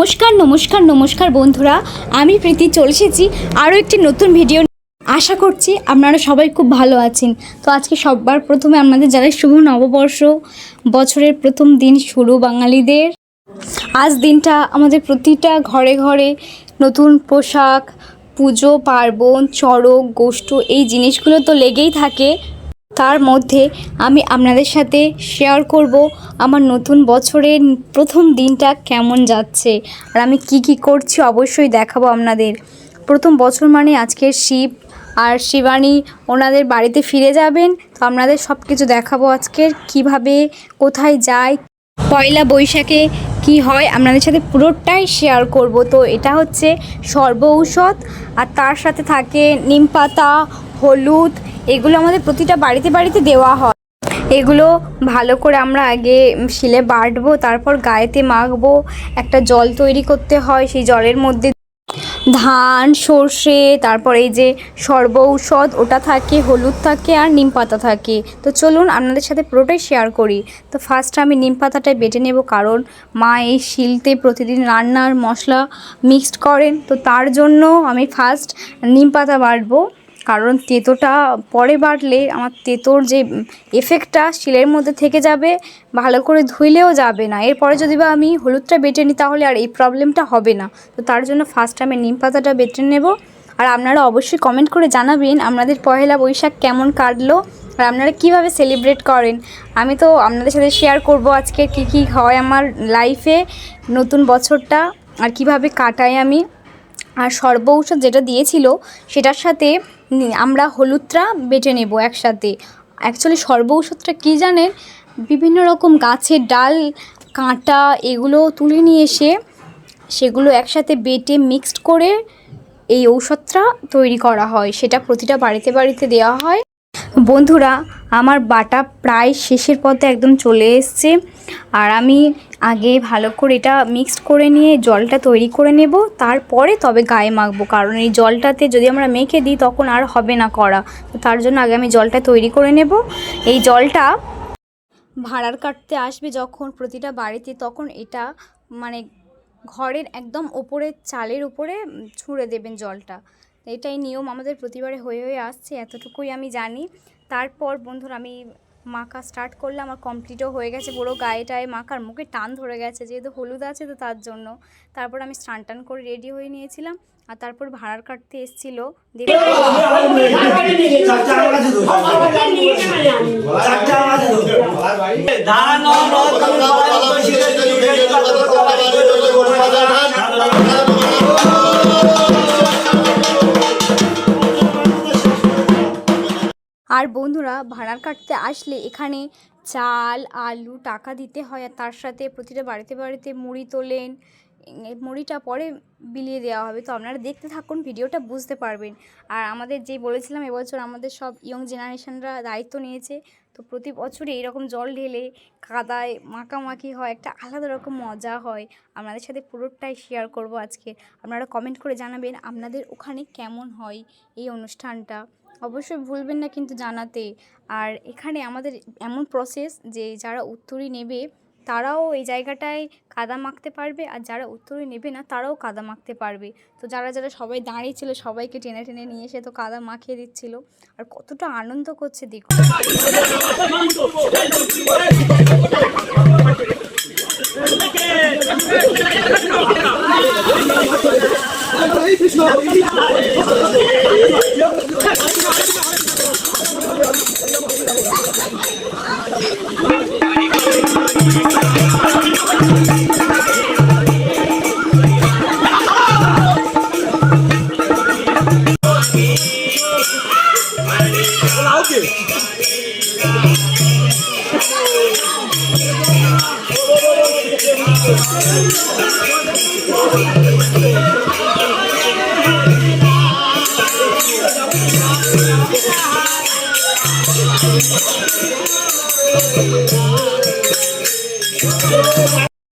নমস্কার নমস্কার নমস্কার বন্ধুরা, আমি প্রীতি চলে এসেছি আরও একটি নতুন ভিডিও। আশা করছি আপনারা সবাই খুব ভালো আছেন। তো আজকে সবার প্রথমে আমাদের যারা শুভ নববর্ষ, বছরের প্রথম দিন শুরু বাঙালিদের। আজ দিনটা আমাদের প্রতিটা ঘরে ঘরে নতুন পোশাক, পুজো পার্বণ, চড়ক গোষ্ঠ এই জিনিসগুলো তো লেগেই থাকে। তার মধ্যে আমি আপনাদের সাথে শেয়ার করব আমার নতুন বছরের প্রথম দিনটা কেমন যাচ্ছে আর আমি কি করছি অবশ্যই দেখাবো আপনাদের। প্রথম বছর মানে আজকের শিব আর শিবানী ওনাদের বাড়িতে ফিরে যাবেন, তো আপনাদের সব কিছু দেখাবো আজকের কিভাবে কোথায় যায়, পয়লা বৈশাখে কি হয় আপনাদের সাথে পুরোটাই শেয়ার করব। তো এটা হচ্ছে সর্ব ঔষধ আর তার সাথে থাকে নিম পাতা, হলুদ, এগুলো আমাদের প্রতিটা বাড়িতে বাড়িতে দেওয়া হয়। এগুলো ভালো করে আমরা আগে শিলে বাটবো, তারপর গায়েতে মাখবো। একটা জল তৈরি করতে হয়, সেই জলের মধ্যে ধান, সর্ষে, তারপর এই যে সর্ব ঔষধ ওটা থাকে, হলুদ থাকে আর নিম পাতা থাকে। তো চলুন আপনাদের সাথে পুরোটাই শেয়ার করি। তো ফার্স্ট আমি নিম পাতাটাই বেটে নেব, কারণ মা এই শিলতে প্রতিদিন রান্নার মশলা মিক্সড করেন। তো তার জন্য আমি ফার্স্ট নিম পাতা বাটবো, কারণ তেঁতোটা পরে বাটলে আমার তেঁতোর যে এফেক্টটা শিলের মধ্যে থেকে যাবে, ভালো করে ধুইলেও যাবে না। এরপরে যদি বা আমি হলুদটা বেটে নিই তাহলে আর এই প্রবলেমটা হবে না। তো তার জন্য ফার্স্ট আমি নিম পাতাটা বেটে নেব। আর আপনারা অবশ্যই কমেন্ট করে জানাবেন আপনাদের পয়লা বৈশাখ কেমন কাটলো আর আপনারা কীভাবে সেলিব্রেট করেন। আমি তো আপনাদের সাথে শেয়ার করব আজকে কী হয় আমার লাইফে নতুন বছরটা আর কিভাবে কাটাই আমি। আর সর্ব ঔষধ যেটা দিয়েছিল সেটার সাথে আমরা হলুদটা বেটে নেব একসাথে। অ্যাকচুয়ালি সর্ব ঔষধটা কী জানেন, বিভিন্ন রকম গাছের ডাল, কাঁটা এগুলো তুলে নিয়ে এসে সেগুলো একসাথে বেটে মিক্সড করে এই ঔষধটা তৈরি করা হয়, সেটা প্রতিটা বাড়িতে বাড়িতে দেওয়া হয়। বন্ধুরা আমার বাটা প্রায় শেষের পথে একদম চলে এসছে, আর আমি আগে ভালো করে এটা মিক্সড করে নিয়ে জলটা তৈরি করে নেব, তারপরে তবে গায়ে মাখবো। কারণ এই জলটাতে যদি আমরা মেখে দিই তখন আর হবে না করা। তো তার জন্য আগে আমি জলটা তৈরি করে নেব। এই জলটা ভাড়ার কাটতে আসবে যখন প্রতিটা বাড়িতে, তখন এটা মানে ঘরের একদম ওপরের চালের উপরে ছুঁড়ে দেবেন জলটা। এটাই নিয়ম আমাদের প্রতিবারে হয়ে আসছে, এতটুকুই আমি জানি। তারপর বন্ধুরা আমি মাখা স্টার্ট করলাম, আমার কমপ্লিটও হয়ে গেছে পুরো গায়েটায় মাখার, মুখে টান ধরে গেছে যেহেতু হলুদ আছে তো তার জন্য। তারপর আমি স্নান টান করে রেডি হয়ে নিয়েছিলাম, আর তারপর ভাড়ার কাটতে এসেছিল। আর বন্ধুরা ভাড়ার কাটতে আসলে এখানে চাল, আলু, টাকা দিতে হয়, আর তার সাথে প্রতিটা বাড়িতে বাড়িতে মুড়ি তোলেন। মুড়িটা পরে বিলিয়ে দেওয়া হবে। তো আপনারা দেখতে থাকুন, ভিডিওটা বুঝতে পারবেন। আর আমাদের যেই বলেছিলাম এবছর আমাদের সব ইয়ং জেনারেশনরা দায়িত্ব নিয়েছে, তো প্রতি বছরই এরকম জল ঢেলে কাদায় মাখামাখি হয়, একটা আলাদা রকম মজা হয়। আপনাদের সাথে পুরোটাই শেয়ার করব আজকে। আপনারা কমেন্ট করে জানাবেন আপনাদের ওখানে কেমন হয় এই অনুষ্ঠানটা, অবশ্যই ভুলবেন না কিন্তু জানাতে। আর এখানে আমাদের এমন প্রসেস যে যারা উত্তরী নেবে তারাও এই জায়গাটায় কাদা মাখতে পারবে, আর যারা উত্তরী নেবে না তারাও কাদা মাখতে পারবে। তো যারা যারা সবাই দাঁড়িয়েছিল সবাইকে টেনে টেনে নিয়ে এসে তো কাদা মাখিয়ে দিচ্ছিল, আর কতটা আনন্দ করছে দেখুন।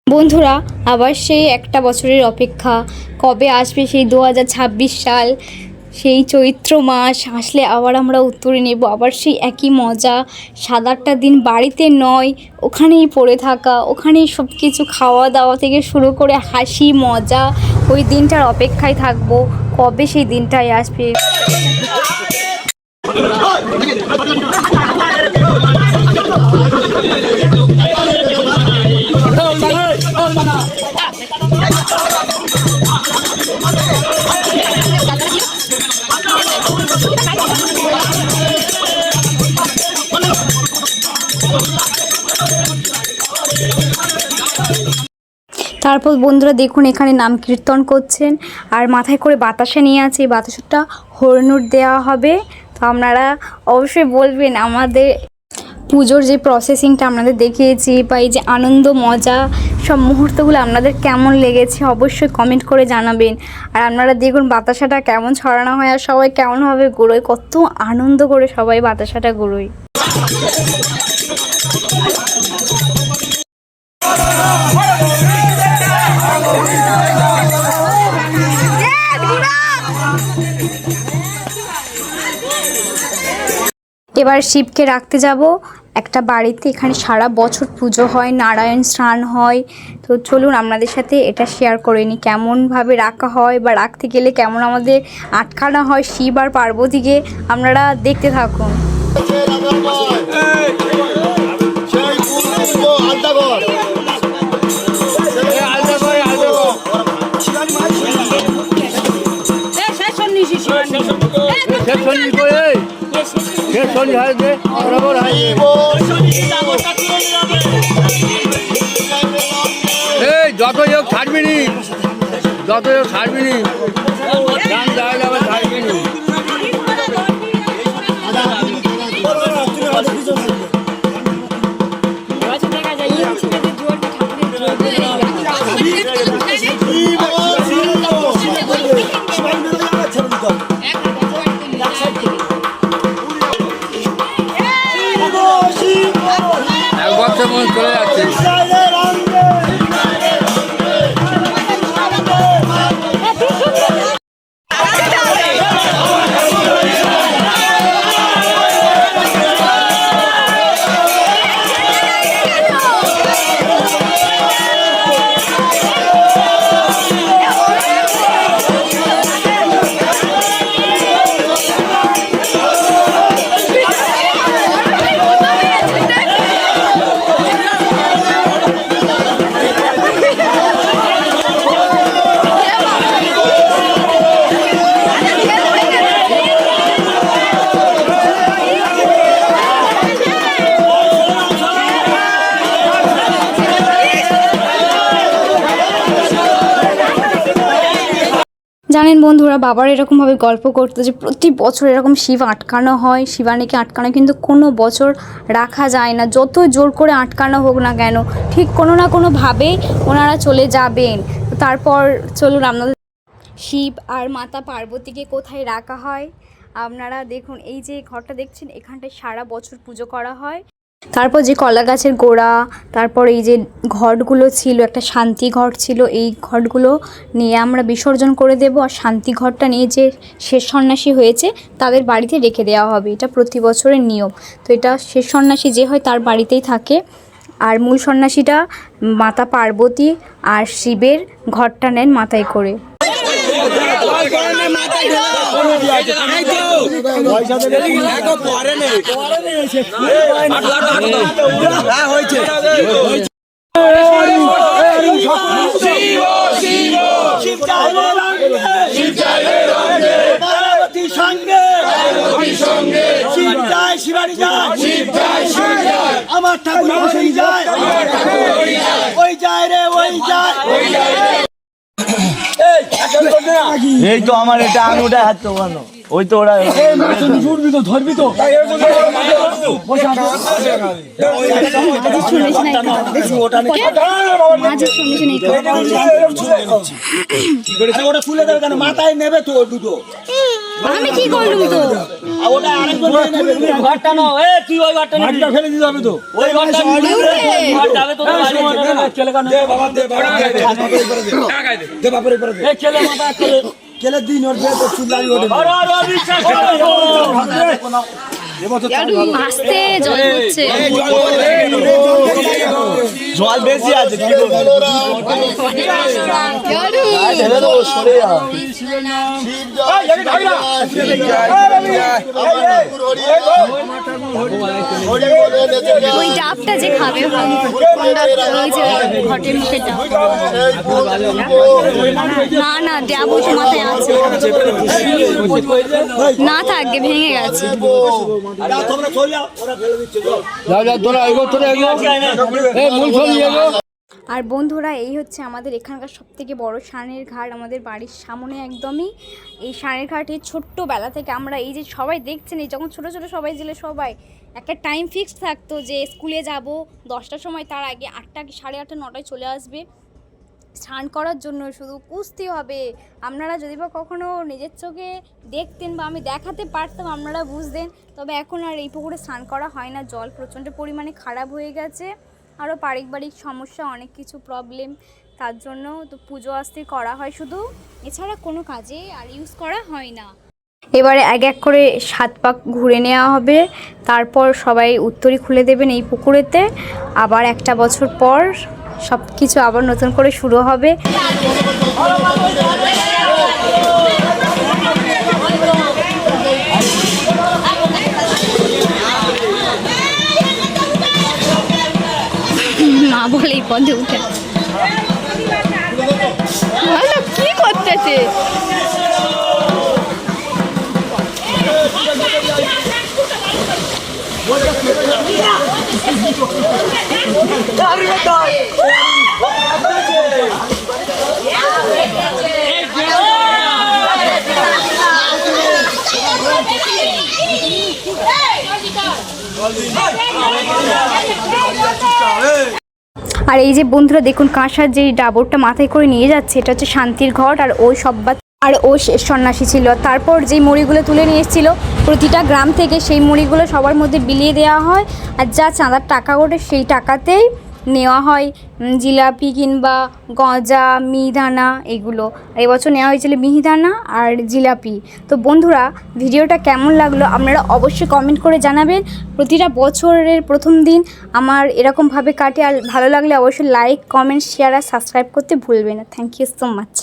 বন্ধুরা আবার সেই একটা বছরের অপেক্ষা, কবে আসবে সেই 2026 সাল। সেই চৈত্র মাস আসলে আবার আমরা উত্তরে নেব, আবার সেই একই মজা। 7-8টা দিন বাড়িতে নয়, ওখানেই পড়ে থাকা, ওখানেই সব কিছু খাওয়া দাওয়া থেকে শুরু করে হাসি মজা। ওই দিনটার অপেক্ষায় থাকবো, কবে সেই দিনটাই আসবে। তারপর বন্ধুরা দেখুন এখানে নাম কীর্তন করছেন, আর মাথায় করে বাতাসা নিয়ে আছে। এই বাতাসাটা হরনুর দেওয়া হবে। তো আপনারা অবশ্যই বলবেন আমাদের পুজোর যে প্রসেসিংটা আপনাদের দেখিয়েছি, বা এই যে আনন্দ মজা সব মুহূর্তগুলো আপনাদের কেমন লেগেছে অবশ্যই কমেন্ট করে জানাবেন। আর আপনারা দেখুন বাতাসাটা কেমন ছড়ানো হয় আর সবাই কেমনভাবে ঘুরোয়, কত আনন্দ করে সবাই বাতাসাটা ঘুরোয়। এবার শিবকে রাখতে যাব একটা বাড়িতে, এখানে সারা বছর পুজো হয়, নারায়ণ স্নান হয়। তো চলুন আপনাদের সাথে এটা শেয়ার করে নিই, কেমনভাবে রাখা হয় বা রাখতে গেলে কেমন আমাদের আটকানো হয় শিব আর পার্বতীকে। আপনারা দেখতে থাকুন। যত হোক ছাড়বি নি, যত হোক ছাড়বি নি, গান যায় যাবে ছাড়বি নি। এক বছর মন চলে যাচ্ছে। জানেন বন্ধুরা, বাবার এরকমভাবে গল্প করতো যে প্রতি বছর এরকম শিব আটকানো হয়, শিবানীকে আটকানো, কিন্তু কোনো বছর রাখা যায় না। যত জোর করে আটকানো হোক না কেন, ঠিক কোনো না কোনোভাবেই ওনারা চলে যাবেন। তারপর চলুন আপনাদের শিব আর মাতা পার্বতীকে কোথায় রাখা হয় আপনারা দেখুন। এই যে ঘরটা দেখছেন, এখানটায় সারা বছর পুজো করা হয়। তারপর যে কলা গাছের গোড়া, তারপর এই যে ঘটগুলো ছিল, একটা শান্তি ঘট ছিল, এই ঘটগুলো নিয়ে আমরা বিসর্জন করে দেব। আর শান্তি ঘরটা নিয়ে যে শেষ সন্ন্যাসী হয়েছে তাদের বাড়িতে রেখে দেওয়া হবে, এটা প্রতি বছরের নিয়ম। তো এটা শেষ সন্ন্যাসী যে হয় তার বাড়িতেই থাকে, আর মূল সন্ন্যাসীটা মাতা পার্বতী আর শিবের ঘরটা নেন মাথায় করে। আমার ঠাকুর ওই যায় রে, ওই যায়। এই তো আমার এটা আঙুটা হাত তো বানো, ওই তো ওরা জুড়বি তো, ধরবি তো। ওটা তুলে দেবে কেন, মাথায় নেবে তো দুটো। আমি কি করলুম তো, ওটা আরেকজন ঘরটা নাও। তুই ওই ঘরটা ফেলে দিতে হবে তো, ওই ঘরটা যাবে তো। ছেলে মাথা কেলে দিন ওর বিয়ে তো চিল্লাবি ওঠে আস্তে জল হচ্ছে জল বেশি আছে কি ওই ডাবটা যে খাবে ওই যে ঘটের মুখে ডাব না না ডাব ওই মাথায় আছে না থাকবে ভেঙে গেছে যাও যাও তোরা এগো মূল ছবি এগো। আর বন্ধুরা এই হচ্ছে আমাদের এখানকার সবথেকে বড় সানের ঘাট আমাদের বাড়ির সামনে একদমই। এই সানের ঘাটে ছোট্টবেলা থেকে আমরা এই যে সবাই দেখছেন এই যখন ছোটো ছোটো সবাই ছিল সবাই একটা টাইম ফিক্সড থাকতো যে স্কুলে যাব 10টার সময়, তার আগে 8টা কি 8:30 9টায় চলে আসবে স্নান করার জন্য, শুধু কুস্তি হবে। আপনারা যদি বা কখনো নিজের চোখে দেখতেন বা আমি দেখাতে পারতাম আপনারা বুঝতেন। তবে এখন আর এই পুকুরে স্নান করা হয় না, জল প্রচণ্ড পরিমাণে খারাপ হয়ে গেছে, আরও পারিবারিক সমস্যা অনেক কিছু প্রবলেম, তার জন্য তো পুজো আস্তে করা হয় শুধু, এছাড়া কোনো কাজে আর ইউজ করা হয় না। এবারে এক এক করে 7 পাক ঘুরে নেওয়া হবে, তারপর সবাই উত্তরী খুলে দেবেন এই পুকুরেতে। আবার একটা বছর পর সব কিছু আবার নতুন করে শুরু হবে। মা বলে এই পথে উঠে কি করতেছে আর এই যে বন্ধুরা দেখুন কাঁসার যে ডাবরটা মাথায় করে নিয়ে যাচ্ছে এটা হচ্ছে শান্তির ঘট। আর ওই সব্বাত আর ও শেষ সন্ন্যাসী ছিল। তারপর যেই মুড়িগুলো তুলে নিয়ে এসেছিলো প্রতিটা গ্রাম থেকে সেই মুড়িগুলো সবার মধ্যে বিলিয়ে দেওয়া হয়, আর যা চাঁদার টাকা ওঠে সেই টাকাতেই নেওয়া হয় জিলাপি কিংবা গজা মিহিদানা এগুলো। আর এবছর নেওয়া হয়েছিল মিহিদানা আর জিলাপি। তো বন্ধুরা ভিডিওটা কেমন লাগলো আপনারা অবশ্যই কমেন্ট করে জানাবেন। প্রতিটা বছরের প্রথম দিন আমার এরকমভাবে কাটে, আর ভালো লাগলে অবশ্যই লাইক কমেন্ট শেয়ার আর সাবস্ক্রাইব করতে ভুলবেন না। Thank you so much.